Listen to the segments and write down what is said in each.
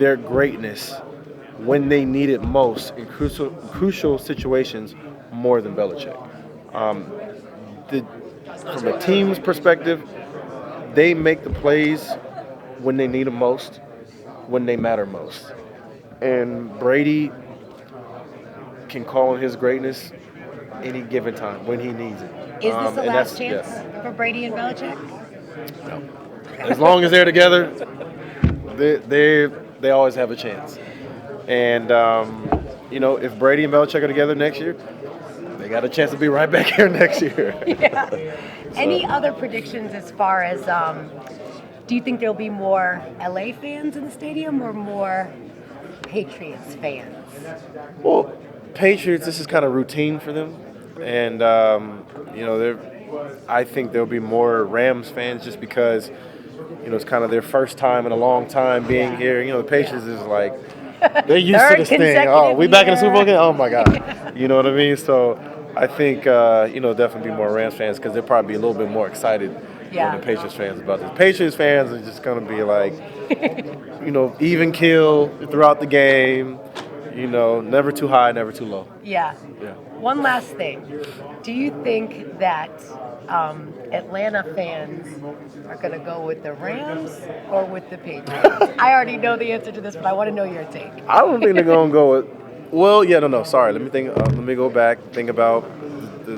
their greatness when they need it most in crucial situations more than Belichick. Um, the, from a team's perspective, they make the plays when they need them most, when they matter most. And Brady can call on his greatness any given time when he needs it. Is this the And last that's chance yes. for Brady and Belichick? No. As long as they're together, they always have a chance. And if Brady and Belichick are together next year, they got a chance to be right back here next year. Yeah. Any other predictions as far as do you think there'll be more LA fans in the stadium or more Patriots fans? Well, Patriots, this is kind of routine for them, and I think there'll be more Rams fans just because it's kind of their first time in a long time being here. The Patriots is like they're used to Third this thing. Oh, we consecutive back in the Super Bowl year. again? Oh my God, you know what I mean? So I think definitely be more Rams fans because they'll probably be a little bit more excited Yeah. than the Patriots fans about this. Patriots fans are just gonna be like, even kill throughout the game. Never too high, never too low. Yeah. Yeah. One last thing. Do you think that Atlanta fans are going to go with the Rams or with the Patriots? I already know the answer to this, but I want to know your take. I don't think they're gonna go with. Well, yeah, no. Sorry, let me think. Let me go back. Think about the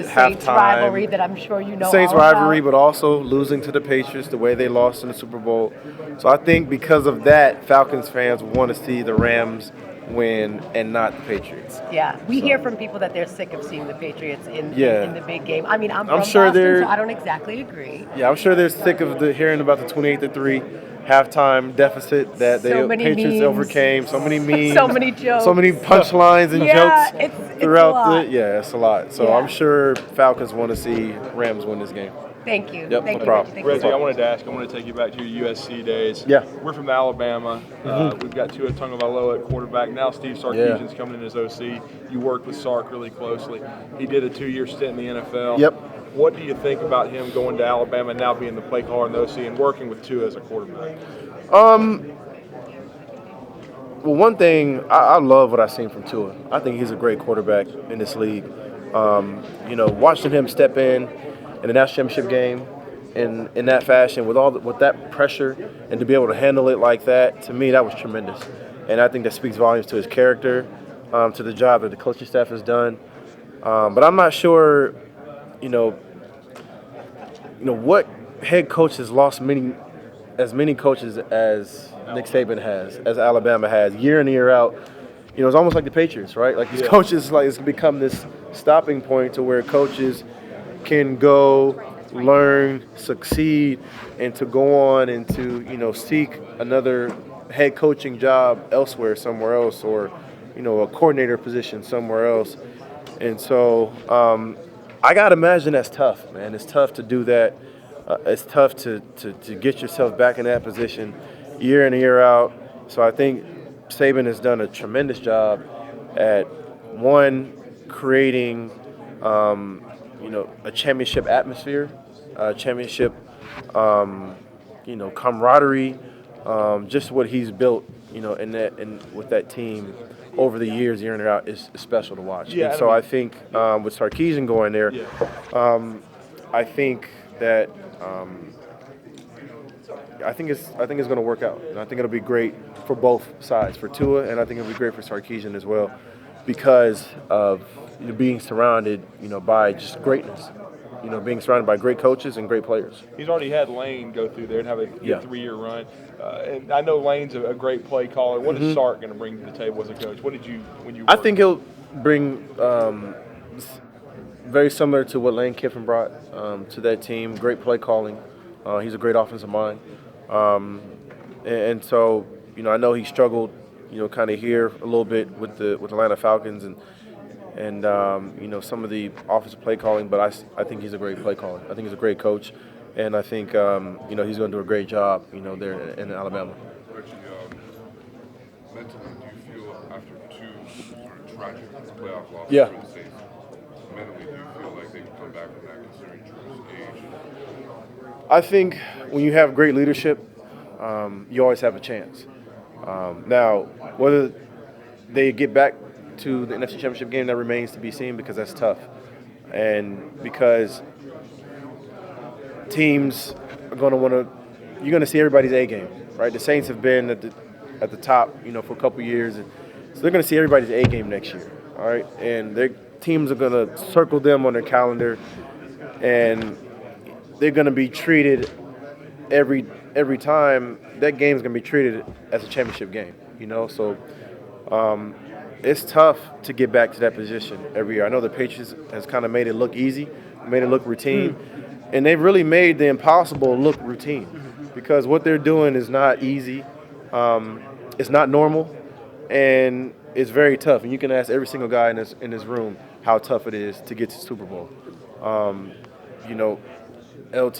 Saints halftime rivalry that I'm sure you know Saints all rivalry, about. but also losing to the Patriots the way they lost in the Super Bowl. So I think because of that, Falcons fans want to see the Rams win and not the Patriots. Yeah, we hear from people that they're sick of seeing the Patriots in the big game. I mean, I'm from sure Boston, so I don't exactly agree. Yeah, I'm sure they're sick of hearing about the 28-3 halftime deficit that the So many Patriots memes. overcame. So many memes, So many jokes. so many punchlines and Yeah, jokes it's throughout a lot. it's a lot. So Yeah. I'm sure Falcons want to see Rams win this game. Thank you. Yep, Thank no you, problem. Reggie. Thank Reggie, you. I wanted to ask. I want to take you back to your USC days. Yeah. We're from Alabama. We've got Tua Tagovailoa at quarterback. Now Steve Sarkisian's coming in as OC. You worked with Sark really closely. He did a 2-year stint in the NFL. Yep. What do you think about him going to Alabama and now being the play caller in the OC and working with Tua as a quarterback? Well, one thing I love what I've seen from Tua. I think he's a great quarterback in this league. Watching him step in the national championship game in that fashion with that pressure and to be able to handle it like that, to me that was tremendous. And I think that speaks volumes to his character, to the job that the coaching staff has done. But I'm not sure, what head coach has lost as many coaches as Nick Saban has, as Alabama has, year in and year out. It's almost like the Patriots, right? Like these coaches, like it's become this stopping point to where coaches can go, learn, succeed, and to go on and to seek another head coaching job elsewhere, somewhere else, or a coordinator position somewhere else. And so I gotta imagine that's tough, man. It's tough to do that. It's tough to get yourself back in that position year in and year out. So I think Saban has done a tremendous job at, one, creating a championship atmosphere, championship camaraderie, just what he's built with that team over the years, year in and out, is special to watch. Yeah, and so I think with Sarkisian going there, I think that I think it's going to work out, and I think it'll be great for both sides, for Tua, and I think it'll be great for Sarkisian as well, because of being surrounded, by just greatness. Being surrounded by great coaches and great players. He's already had Lane go through there and have a 3-year run. And I know Lane's a great play caller. What is Sark going to bring to the table as a coach? What did you when you? I think he'll bring very similar to what Lane Kiffin brought to that team. Great play calling. He's a great offensive mind. And so I know he struggled, kind of here a little bit with the Atlanta Falcons and some of the offensive play calling, but I think he's a great play caller. I think he's a great coach, and I think he's going to do a great job, there in Alabama. Reggie, mentally, do you feel after two sort of tragic playoff losses Yeah. for the Saints, mentally, do you feel like they can come back from that considering Drew's age? I think when you have great leadership, you always have a chance. Now, whether they get back to the NFC Championship game, that remains to be seen because that's tough. And because teams are going to want to, you're going to see everybody's A game, right? The Saints have been at the top, for a couple years, and so they're going to see everybody's A game next year, all right? And their teams are going to circle them on their calendar, and they're going to be treated every time. That game is going to be treated as a championship game, So it's tough to get back to that position every year. I know the Patriots has kind of made it look easy, made it look routine, and they've really made the impossible look routine because what they're doing is not easy. It's not normal, and it's very tough. And you can ask every single guy in this room how tough it is to get to the Super Bowl. LT,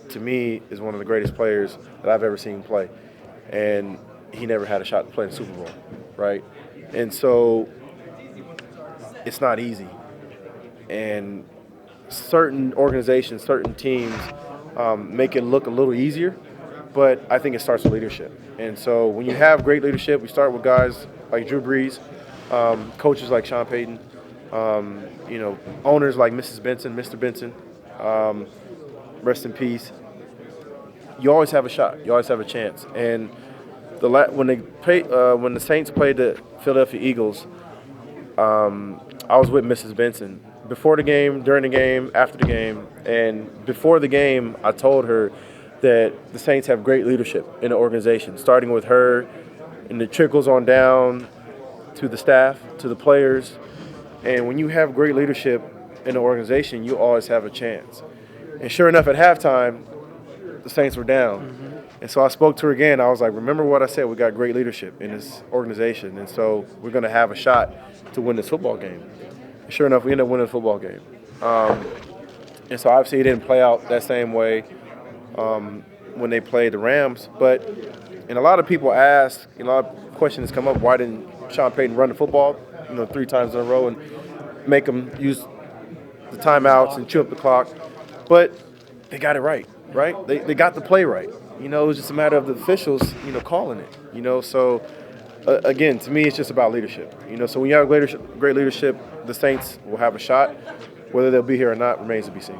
to me, is one of the greatest players that I've ever seen play. And he never had a shot to play in the Super Bowl, right? And so it's not easy. And certain organizations, certain teams make it look a little easier, but I think it starts with leadership. And so when you have great leadership, we start with guys like Drew Brees, coaches like Sean Payton, owners like Mrs. Benson, Mr. Benson, rest in peace. You always have a shot. You always have a chance. And when the Saints played the Philadelphia Eagles, I was with Mrs. Benson before the game, during the game, after the game. And before the game, I told her that the Saints have great leadership in the organization, starting with her, and it trickles on down to the staff, to the players. And when you have great leadership in the organization, you always have a chance. And sure enough, at halftime, the Saints were down. Mm-hmm. And so I spoke to her again. I was like, remember what I said, we got great leadership in this organization. And so we're going to have a shot to win this football game. And sure enough, we ended up winning the football game. And so obviously it didn't play out that same way when they played the Rams. And a lot of people ask, a lot of questions come up, why didn't Sean Payton run the football, 3 times in a row and make them use the timeouts and chew up the clock? But they got it right? They got the play right. It was just a matter of the officials, calling it. So again, to me, it's just about leadership. So when you have great leadership, the Saints will have a shot. Whether they'll be here or not remains to be seen.